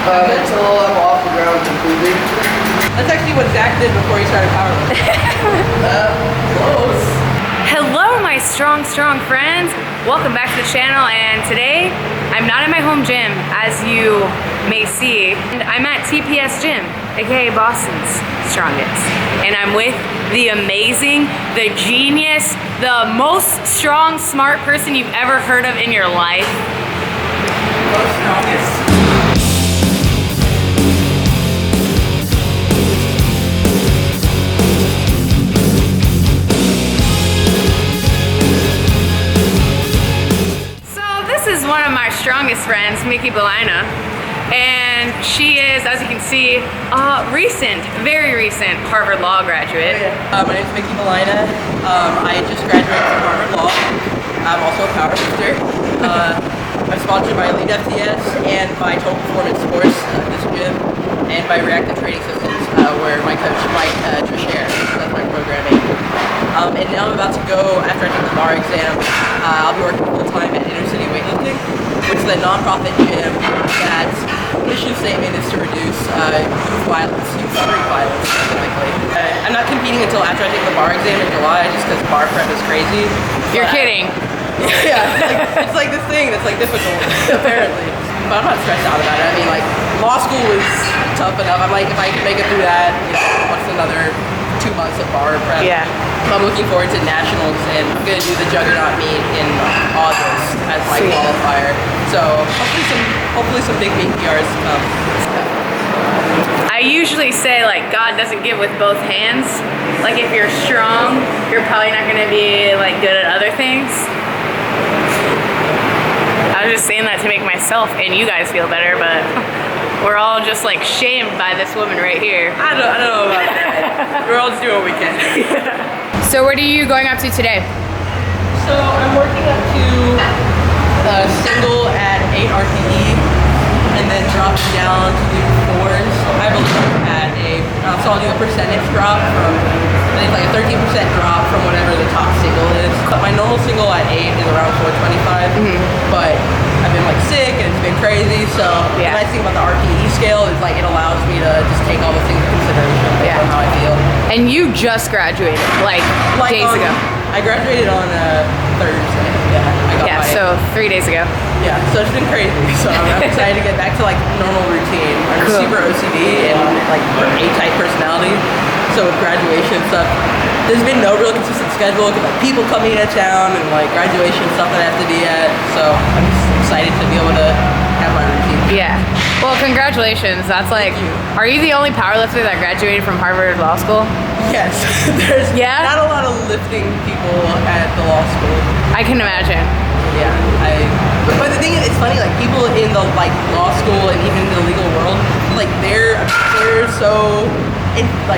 Until I'm off the ground completely. That's actually what Zach did before he started powerlifting. Close. Hello, my strong friends. Welcome back to the channel, and today I'm not in my home gym, as you may see. And I'm at TPS Gym, aka Boston's strongest. And I'm with the amazing, the genius, the most strong, smart person you've ever heard of in your life. Most strongest. One of my strongest friends, Milena, and she is, as you can see, very recent Harvard Law graduate. My name is Milena. I just graduated from Harvard Law. I'm also a powerlifter. I'm sponsored by Elite FTS and by Total Performance Sports, this gym, and by Reactive Training Systems, where my coach Mike Trichere does my programming. And now I'm about to go, after I take the bar exam, I'll be working full-time at Inner City Weightlifting, which is a non-profit gym that's mission statement is to reduce youth violence, youth street violence specifically. I'm not competing until after I take the bar exam in July, just because bar prep is crazy. You're kidding. Yeah, it's like this thing that's like difficult, apparently. But I'm not stressed out about it. I mean, like, law school is tough enough. I'm like, if I can make it through that, you know, what's another 2 months of bar prep? Yeah. So I'm looking forward to nationals, and I'm gonna do the Juggernaut meet in August as my qualifier. So hopefully some big meet PRs come. I usually say, like, God doesn't give with both hands. Like, if you're strong, you're probably not gonna be like good at other things. I was just saying that to make myself and you guys feel better, but we're all just like shamed by this woman right here. I don't know about that. We're all just doing what we can. So what are you going up to today? So I'm working up to single at 8 RPE, and then dropping down to do 4s. I have a look at so I'll do a percentage drop from, I think like a 13% drop from whatever the top single is. But my normal single at 8 is around 425, but I've been like sick and it's been crazy, so the nice thing about the RPE scale is like it allows me to just take all those things into consideration based on how I feel. And you just graduated, like days ago. I graduated on Thursday. Yeah, so 3 days ago. Yeah, so it's been crazy. So I'm excited to get back to like normal routine. I'm super OCD and like A-type personality. So with graduation stuff, there's been no real consistent schedule because like people coming into town and like graduation stuff that I have to be at. So I'm just excited to be able to have my routine. Yeah. Well, congratulations. That's like, are you the only powerlifter that graduated from Harvard Law School? Yes. There's not a lot of lifting people at the law school. I can imagine. Yeah. But the thing is, it's funny, like people in the like law school and even in the legal world, like they're so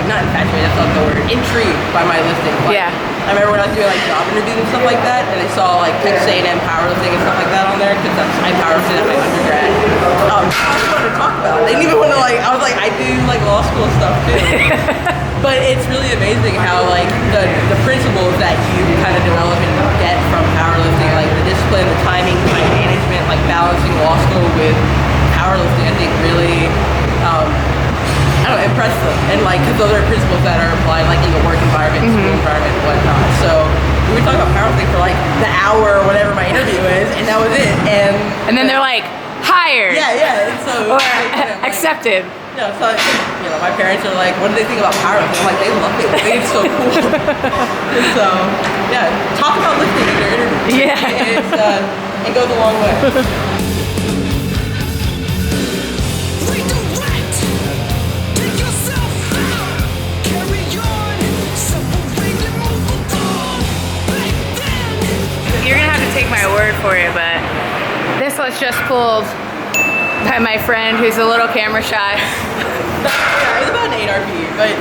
not infatuated, that's not the word, intrigued by my lifting. Like, I remember when I was doing like job interviews and stuff like that, and they saw like Texas A&M powerlifting and stuff like that on there, because I powerlifted at my undergrad. I just wanted to talk about it. They didn't even want to like, I was like, I do like law school stuff too. But it's really amazing how like the principles that you kind of develop and get from powerlifting, like the discipline, the timing, time management, like balancing law school with powerlifting, I think really impress them. And like, because those are principles that are applied like in the work environment, school environment, and whatnot. So we were talking about powerlifting for like the hour or whatever my interview is, and that was it. And then they're like, hired. Yeah. And so or accepted. Yeah, so you know, my parents are like, what do they think about powerlifting? I'm like, they love it. They think it's so cool. And so, yeah, talk about lifting in your interview. Yeah. It goes a long way. You're gonna have to take my word for it, but this was just pulled by my friend who's a little camera shy. Yeah, it's about an 8 RPE, but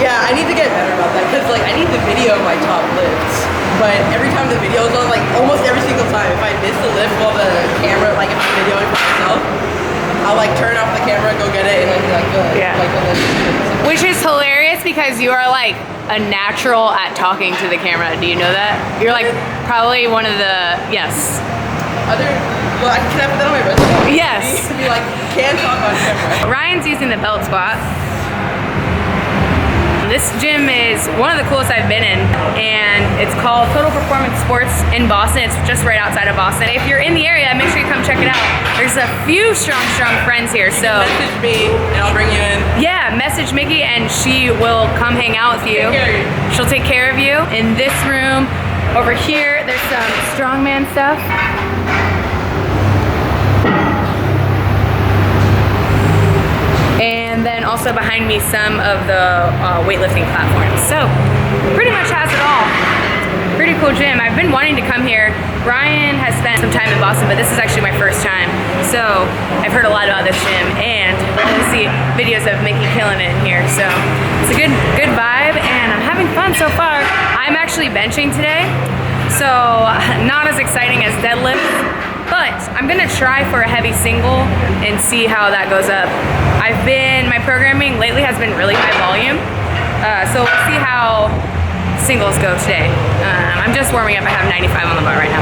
yeah, I need to get better about that because like I need to video my top lifts, but every time the video is on, like almost every single time, if I miss the lift while the camera, like if I'm videoing for myself, I'll like turn off the camera, go get it, and then be like, good. Like, which is hilarious because you are like a natural at talking to the camera. Do you know that? You're like probably one of the, Other Well, can I put that on my resume? Yes. Be like, can talk on camera. Ryan's using the belt squat. This gym is one of the coolest I've been in, and it's called Total Performance Sports in Boston. It's just right outside of Boston. If you're in the area, make sure you come check it out. There's a few strong friends here, so. Message me, and I'll bring you in. Yeah, message Mickey, and she will come hang out with you. She'll take care of you. In this room, over here, there's some strongman stuff. And then also behind me, some of the weightlifting platforms. So, pretty much has it all. Pretty cool gym. I've been wanting to come here. Ryan has spent some time in Boston, but this is actually my first time. So, I've heard a lot about this gym, and I see videos of Mickey killing it in here. So, it's a good vibe, and I'm having fun so far. I'm actually benching today, so not as exciting as deadlift. But I'm gonna try for a heavy single and see how that goes up. My programming lately has been really high volume. So we'll see how singles go today. I'm just warming up. I have 95 on the bar right now.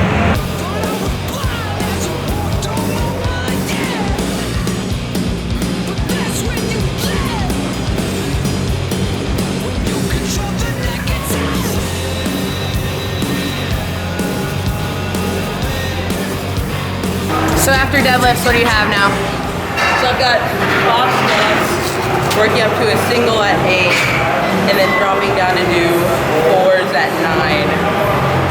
So after deadlifts, what do you have now? So I've got box squats, working up to a single at 8, and then dropping down to do 4s at 9.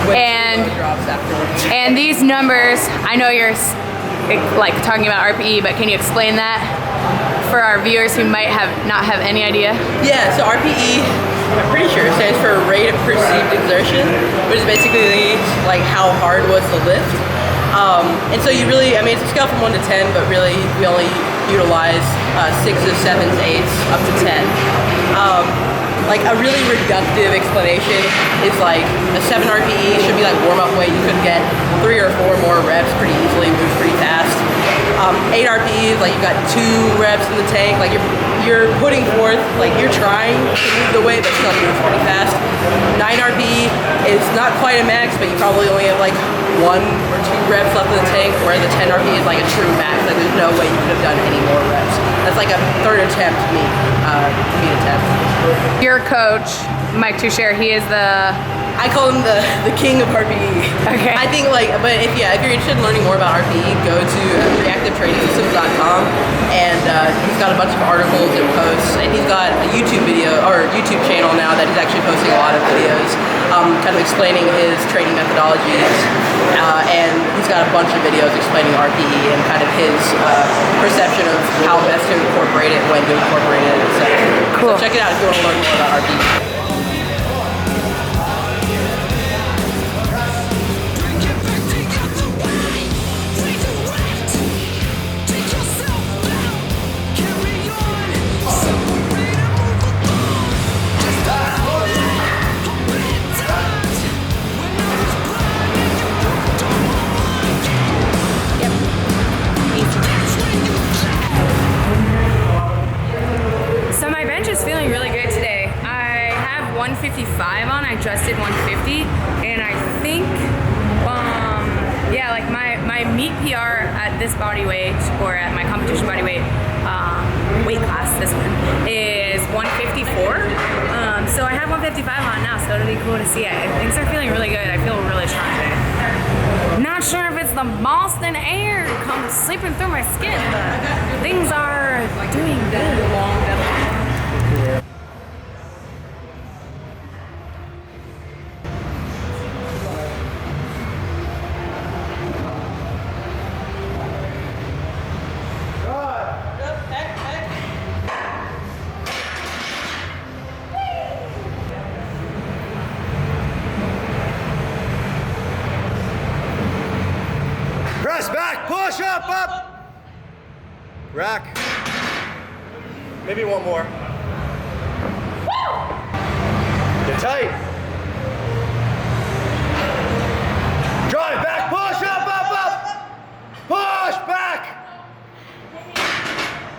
With And- drops afterwards. And these numbers, I know you're like talking about RPE, but can you explain that for our viewers who might not have any idea? Yeah, so RPE, I'm pretty sure it stands for rate of perceived exertion, which is basically like how hard was the lift. And so you really, I mean, it's a scale from 1 to 10, but really we only utilize 6s, 7s, 8s, up to 10. Like a really reductive explanation is like a 7 RPE should be like warm-up weight. You could get 3 or 4 more reps pretty easily, moves pretty fast. 8 RPE is like you've got 2 reps in the tank. Like you're putting forth, like you're trying to move the weight, but still moves pretty fast. 9 RPE is not quite a max, but you probably only have like 1 or 2 reps left in the tank, where the 10 RPE is like a true max. Like there's no way you could have done any more reps. That's like a third attempt meet attempt. Your coach, Mike Toucher, he is the... I call him the king of RPE. Okay. I think like, but if you're interested in learning more about RPE, go to reactivetrainingsystems.com, and he's got a bunch of articles and posts, and he's got a YouTube video or YouTube channel now that he's actually posting a lot of videos, kind of explaining his training methodologies, and he's got a bunch of videos explaining RPE and kind of his perception of how best to incorporate it, when to incorporate it, etc. Cool. So check it out if you want to learn more about RPE. So my bench is feeling really good today. I have 155 on. I just did 150, and I think, yeah, like my meet PR at this body weight, or at my competition body weight, weight class, this one, is 154. So I have 155 on now, so it'll be cool to see it. Things are feeling really good. I feel really strong today. Not sure if it's the Boston air come sleeping through my skin, but things are doing good. Press back, push up. Rack. Maybe one more. Get tight. Drive back, push up. Push back.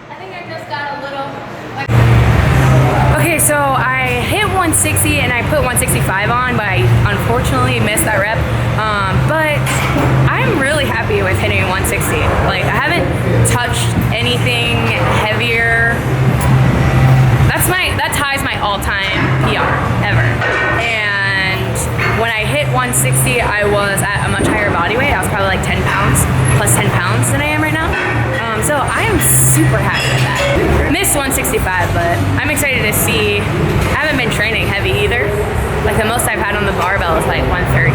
I think I just got a little... Okay, so I hit 160 and I put 165 on, but I unfortunately missed that rep. But I I'm really happy with hitting 160. Like, I haven't touched anything heavier. That ties my all-time PR ever. And when I hit 160, I was at a much higher body weight. I was probably like 10 pounds, plus 10 pounds than I am right now. So I am super happy with that. Missed 165, but I'm excited to see. I haven't been training heavy either. Like the most I've had on the barbell is like 130.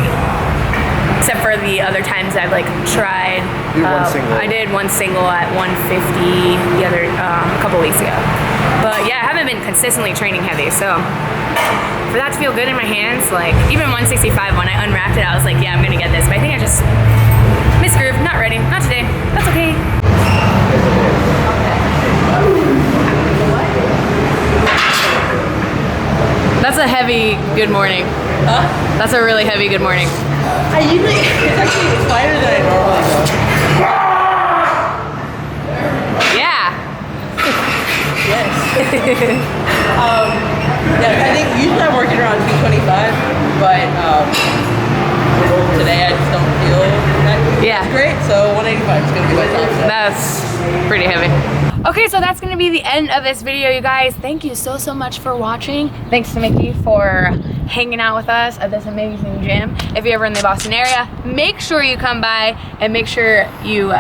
Except for the other times I've like tried. One single. I did one single at 150 the other a couple weeks ago. But yeah, I haven't been consistently training heavy, so for that to feel good in my hands, like even 165 when I unwrapped it, I was like, yeah, I'm gonna get this. But I think I just misgrooved, not ready, not today. That's okay. That's a heavy good morning. Huh? That's a really heavy good morning. I usually, it's lighter than I normally go. Yeah. Yes. Yeah, I think usually I'm working around 225, but today I just don't feel that Yeah. great, so 185 is going to be my top set. That's pretty heavy. Okay, so that's gonna be the end of this video, you guys. Thank you so much for watching. Thanks to Mickey for hanging out with us at this amazing gym. If you're ever in the Boston area, make sure you come by and make sure you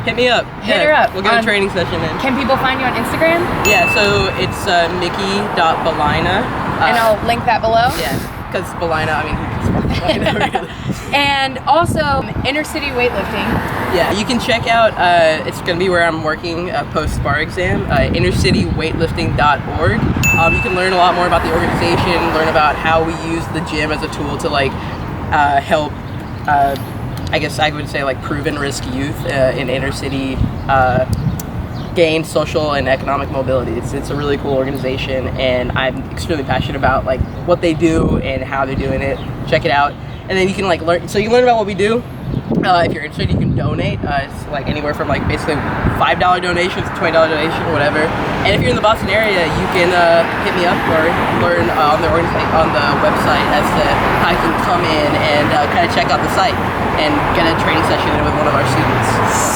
Hit me up. Hit her up We'll get a on- training session in. can people find you on Instagram? Yeah, so it's Mickey.Belina. And I'll link that below. Yeah, because Belina, I mean, who can spell Belina, really? And also Inner City Weightlifting. Yeah, you can check out, it's going to be where I'm working post-bar exam, innercityweightlifting.org. You can learn a lot more about the organization, learn about how we use the gym as a tool to like help, I guess I would say like proven risk youth in inner city gain social and economic mobility. It's a really cool organization, and I'm extremely passionate about like what they do and how they're doing it. Check it out, and then you can like learn. So you can learn about what we do. If you're interested, you can donate. It's like anywhere from like basically $5 donations to $20 donation or whatever. And if you're in the Boston area, you can hit me up or learn on the website as to how you can come in and kind of check out the site and get a training session in with one of our students.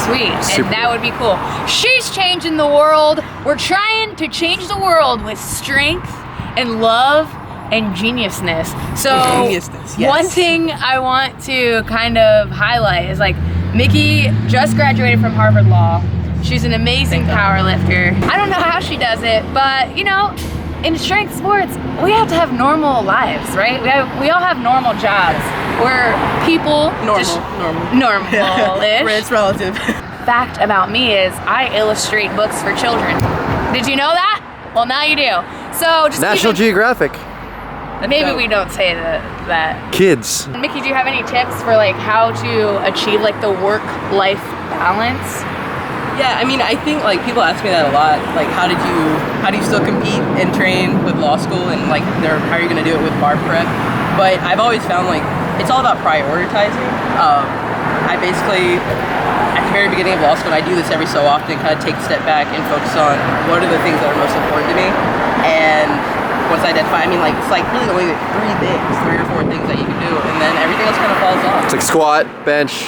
Sweet, and that would be cool. She's changing the world. We're trying to change the world with strength and love and geniusness. So Geniusness, yes. One thing I want to kind of highlight is like Mickey just graduated from Harvard Law. She's an amazing powerlifter. I don't know how she does it, but you know, in strength sports, we have to have normal lives, right? We all have normal jobs. We're people. Normal-ish. It's relative. Fact about me is I illustrate books for children. Did you know that? Well, now you do. So just National Geographic. maybe we don't say that. Kids. Mickey, do you have any tips for like how to achieve like the work-life balance? Yeah, I mean, I think like people ask me that a lot. Like, how do you still compete and train with law school, and like, how are you gonna do it with bar prep? But I've always found like it's all about prioritizing. I basically, at the very beginning of law school, I do this every so often, kind of take a step back and focus on what are the things that are most important to me. And once I identify, I mean, like, it's like really only three or four things that you can do, and then everything else kind of falls off. It's like squat, bench,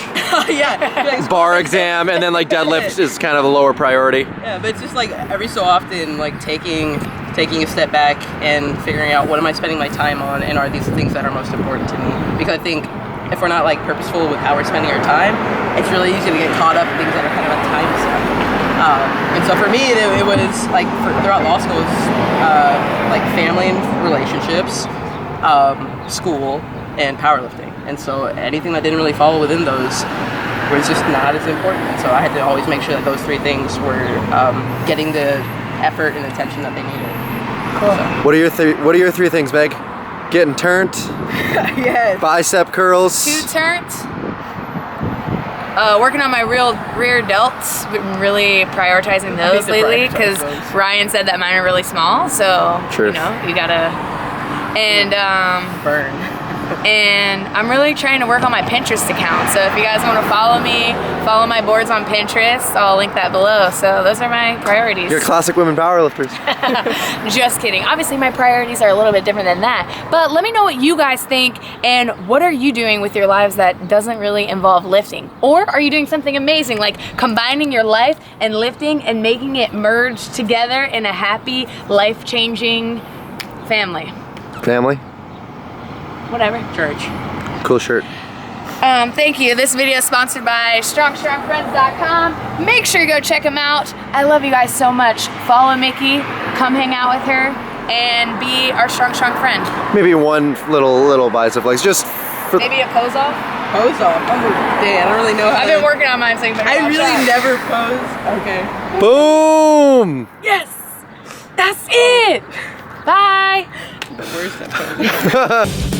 Yeah, like, bar exam, and then like deadlift is kind of a lower priority. Yeah, but it's just like every so often, like taking a step back and figuring out what am I spending my time on, and are these things that are most important to me? Because I think if we're not like purposeful with how we're spending our time, it's really easy to get caught up in things that are kind of a time suck. And so for me, it was like throughout law school, it was like family and relationships, school, and powerlifting. And so anything that didn't really fall within those was just not as important. And so I had to always make sure that those three things were getting the effort and attention that they needed. Cool. So. What are your three things, Meg? Getting turned, Yes. bicep curls. 2 turns. Working on my rear delts. Been really prioritizing those lately because Ryan said that mine are really small. So Truth. you know, you gotta. And Burn. and I'm really trying to work on my Pinterest account. So if you guys want to follow me Follow my boards on Pinterest. I'll link that below. So those are my priorities. You're classic women powerlifters. Just kidding. Obviously my priorities are a little bit different than that. But let me know what you guys think and what are you doing with your lives that doesn't really involve lifting? Or are you doing something amazing like combining your life and lifting and making it merge together in a happy, life-changing family? Family? Whatever. Church. Cool shirt. Thank you. This video is sponsored by StrongStrongFriends.com. Make sure you go check them out. I love you guys so much. Follow Mickey, come hang out with her, and be our strong friend. Maybe one little bicep flex, just for Maybe a pose off. Pose off. Oh, dang, I don't really know how I've been working on mine, so you better I watch really out. never pose. Okay. boom. Yes! That's it! Bye! The worst at posing.